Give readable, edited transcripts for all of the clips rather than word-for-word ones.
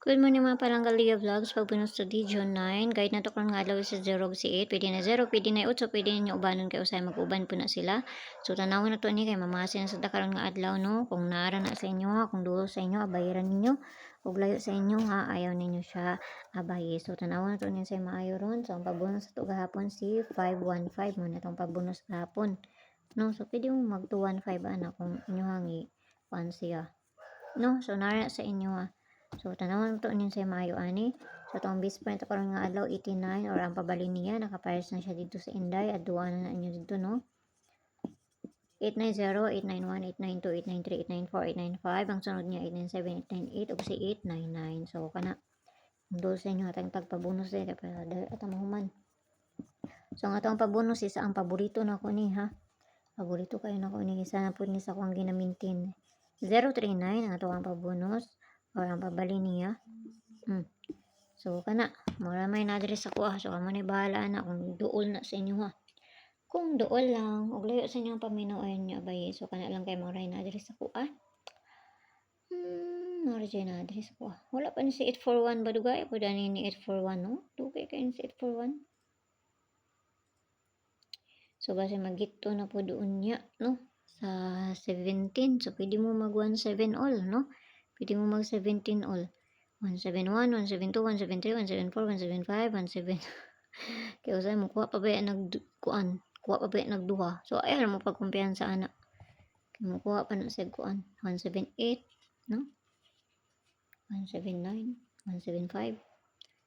Good morning mga palanggalia vlogs. Pagpinos to di June 9. Guide na to karon nga adlaw sa 0 si 8. Pwede na 0, pwede na 8. So pwede ninyo ubanon kay usay mag-uban po na sila. So tanawon na to ni kay mamasin na sa karon nga adlaw no. Kung naara na sa inyo ha, kung dulo sa inyo abayaran ninyo. Ug layo sa inyo ha, ayaw ninyo siya abayi. So tanawon na to ni sa maayo ron. So ang pabonus sa to gahapon si 515 mo na tong pabonus gahapon. No, so pwede mo mag 215 ana kung inyo hangi kuan siya. No, so nara sa inyo ha. So tanawon to nin sa maayo ani. So tong base point karon nga adlaw 89 or ang pabalin niya nakapares na siya dito sa Inday adtuan na inyo dito no. 890, 891, 892, 893, 894, 895 ang sunod niya 897, 898 ug si 899. So kana ang dol sa inyo atang pagpabonus dai para at mahuman. So ang atong pabonus isa ang paborito nako ni ha. Paborito kayo nako ni isa na pud ni sa akong ginamintin. 039 ang atong pabonus or ang pabalin niya. So kana mura may na-address ako so amo ni bahala na kung duol na sa inyo ha. Kung duol lang og layo sa inyo ang paminaw niya bay so kana lang kay mura na-address ako mura jay na-address ako wala pa ni si 841 ba dugay ko dani ni 841 no dugay kay ni si 841. So base magito na po doon niya no sa 17 so pwede mo mag 17 all no. Pwede mo mag 17 all. 171, 172, 173, 174, 175, 17 kaya usay mo kuha pa ba nagkuan kuha pa ba nagduha so ayaw mo pagkumpiyansa ana kaya mo kuha pa na sa kuan 178 no 179 175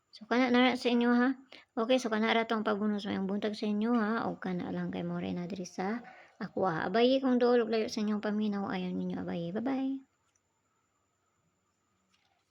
so kana nara sa inyo ha. Okay so kana ra tong pabonus mayong buntag sa inyo ha o kana lang kay mo rin na diri sa ako ha abayi kung duol layo sa inyong paminaw ayaw ninyo abayi bye bye.